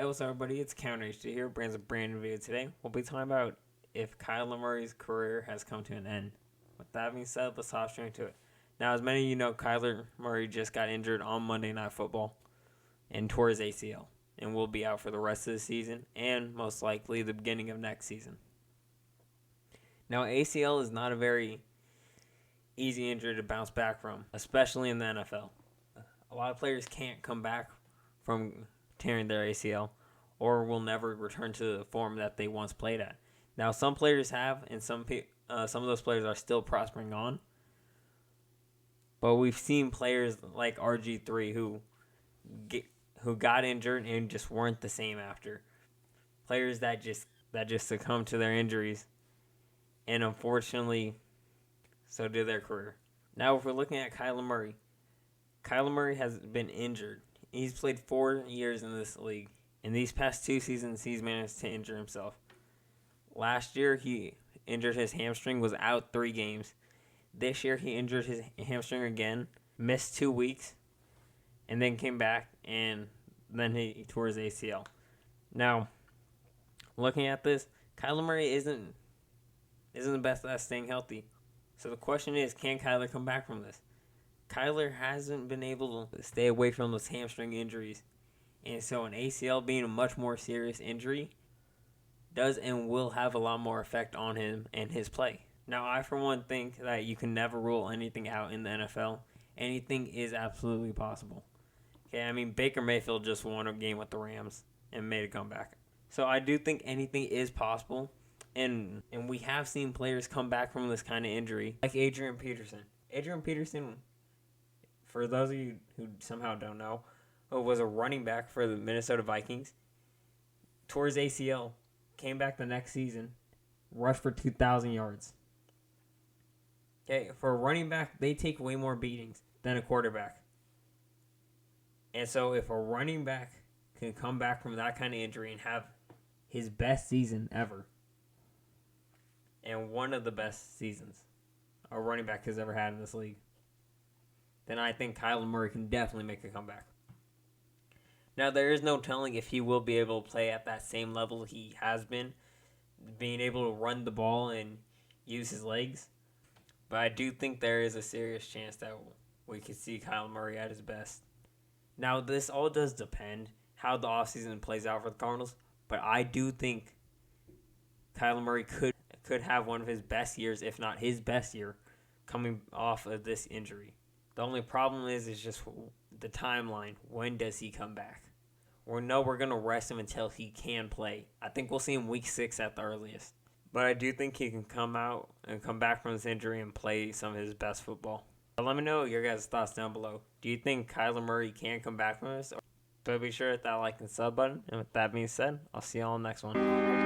Hey, what's up, everybody? It's Counter HD here, brings a brand new video today. We'll be talking about if Kyler Murray's career has come to an end. With that being said, let's hop straight into it. Now, as many of you know, Kyler Murray just got injured on Monday Night Football and tore his ACL and will be out for the rest of the season and most likely the beginning of next season. Now, ACL is not a very easy injury to bounce back from, especially in the NFL. A lot of players can't come back from tearing their ACL or will never return to the form that they once played at. Now, some players have, and some of those players are still prospering on. But we've seen players like RG3 who got injured and just weren't the same after. Players that just succumbed to their injuries, and unfortunately, so did their career. Now, if we're looking at Kyler Murray has been injured. He's played 4 years in this league. In these past 2 seasons, he's managed to injure himself. Last year, he injured his hamstring, was out 3 games. This year, he injured his hamstring again, missed 2 weeks, and then came back, and then he tore his ACL. Now, looking at this, Kyler Murray isn't the best at staying healthy. So the question is, can Kyler come back from this? Kyler hasn't been able to stay away from those hamstring injuries. And so an ACL being a much more serious injury does and will have a lot more effect on him and his play. Now, I for one think that you can never rule anything out in the NFL. Anything is absolutely possible. Okay, I mean, Baker Mayfield just won a game with the Rams and made a comeback. So I do think anything is possible. And we have seen players come back from this kind of injury, like Adrian Peterson. Adrian Peterson, for those of you who somehow don't know, was a running back for the Minnesota Vikings. Tore his ACL, came back the next season, rushed for 2,000 yards. Okay, for a running back, they take way more beatings than a quarterback. And so if a running back can come back from that kind of injury and have his best season ever, and one of the best seasons a running back has ever had in this league, then I think Kyler Murray can definitely make a comeback. Now, there is no telling if he will be able to play at that same level he has been, being able to run the ball and use his legs. But I do think there is a serious chance that we could see Kyler Murray at his best. Now, this all does depend how the offseason plays out for the Cardinals, but I do think Kyler Murray could have one of his best years, if not his best year, coming off of this injury. The only problem is just the timeline. When does he come back? We're going to rest him until he can play. I think we'll see him week 6 at the earliest. But I do think he can come out and come back from this injury and play some of his best football. But let me know your guys' thoughts down below. Do you think Kyler Murray can come back from this? So be sure to hit that like and sub button. And with that being said, I'll see you all on the next one.